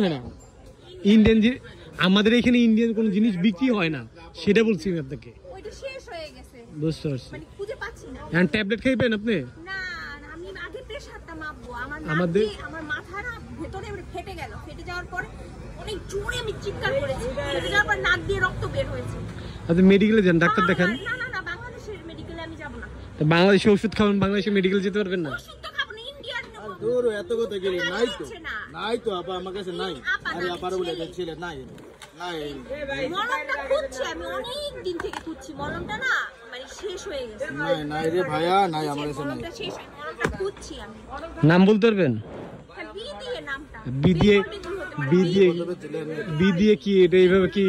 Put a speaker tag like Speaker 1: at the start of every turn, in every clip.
Speaker 1: না ইন্ডিয়ান যে আমাদের এখানে ইন্ডিয়ান কোন জিনিস বিক্রি হয় না সেটা বলছি আমি আপনাকে।
Speaker 2: ওইটা শেষ হয়ে গেছে
Speaker 1: বুঝতে পারছি।
Speaker 2: মানে খুঁজে পাচ্ছি না।
Speaker 1: এখন ট্যাবলেট খাইবেন আপনি?
Speaker 2: না আমি আগে প্রেসারটা মাপবো। আমার
Speaker 1: আমাদের
Speaker 2: আমার মাথার ভিতরে ফেটে গেল। ফেটে যাওয়ার পরে অনেক জোরে আমি চিৎকার করেছি। ফেটে যাওয়ার পর নাক দিয়ে রক্ত বের হয়েছে।
Speaker 1: আপনি মেডিকেলে যান, ডাক্তার দেখান।
Speaker 2: না না না বাংলাদেশের মেডিকেলে আমি যাব না।
Speaker 1: তো বাংলাদেশে ওষুধ খাবেন, বাংলাদেশে মেডিকেল যেতে পারবেন না?
Speaker 2: ওষুধ তো খাবো না, ইন্ডিয়ান নেব।
Speaker 3: দূর এত কথা গেলি নাই তো। নাই তো আপা আমার কাছে নাই। আরে আপার বলে ছিল নাই। নাই
Speaker 2: মলমটা খুঁজছি আমি অনেক দিন থেকে খুঁজছি। মলমটা না মানে শেষ হয়ে গেছে।
Speaker 3: নাই নাই রে ভাইয়া নাই আমার কাছে নাই।
Speaker 2: মলমটা শেষ, মলমটা খুঁজছি আমি।
Speaker 1: নাম বলতে পারবেন?
Speaker 2: হ্যাঁ বি দিয়ে নামটা।
Speaker 1: বি দিয়ে বি দিয়ে
Speaker 3: বেঙ্গল
Speaker 1: বি দিয়ে কি এটা এইভাবে কি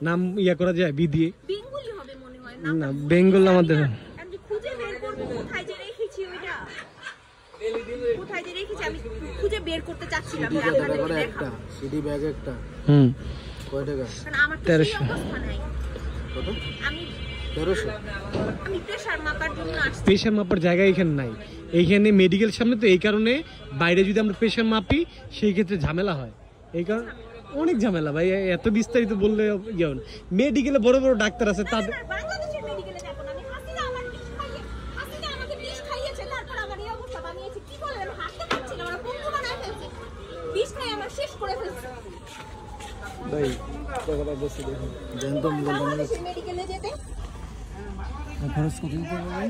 Speaker 1: নাম ইয়া করা যায়? বি দিয়ে
Speaker 2: বেঙ্গলি হবে মনে হয়
Speaker 1: না, বেঙ্গল আমাদের
Speaker 2: আমি খুঁজে বের করবো কোথায় যে রেখেছি ওইটা। কোথায় যে রেখেছি আমি খুঁজে বের করতে চাচ্ছিলাম যে আপনাদেরকে
Speaker 3: একটা
Speaker 2: দেখাবো।
Speaker 3: সিডি ব্যাগ একটা
Speaker 1: হুম
Speaker 3: কয় টাকা?
Speaker 2: কারণ আমার তো সেই
Speaker 1: 1300
Speaker 2: অবস্থা নাই।
Speaker 3: কত?
Speaker 2: আমি
Speaker 3: 1300
Speaker 2: আমি প্রেসার মাপার জন্য আসছি।
Speaker 1: প্রেশার মাপার জায়গা এখানে নাই। এইখানে মেডিকেল সামনে, তো এই কারণে বাইরে যদি আমরা প্রেশার মাপি সেই ক্ষেত্রে ঝামেলা হয়। এই কারণে অনেক ঝামেলা ভাই, এত বিস্তারিত বললে ইয়ে না। মেডিকেলে বড় বড় ডাক্তার আছে তাদের।
Speaker 2: বাংলাদেশের মেডিকেলে যাব না। আমি হাসিনা আমার বিষ খাইয়ে, হাসিনা আমাকে বিষ খাইয়েছে, তারপর আমার এই অবস্থা বানিয়েছে। কি বলে আমি হাসতে পারছি না, ওরা বন্ধু বানায় ফেলছে। বিষ খাই আমার শেষ করে ফেলছে।
Speaker 1: ভাই কথা বলছি দেখুন,
Speaker 3: জানতাম বললাম
Speaker 2: বাংলাদেশের মেডিকেলে যেতে
Speaker 1: খরচ কত দিতে হবে?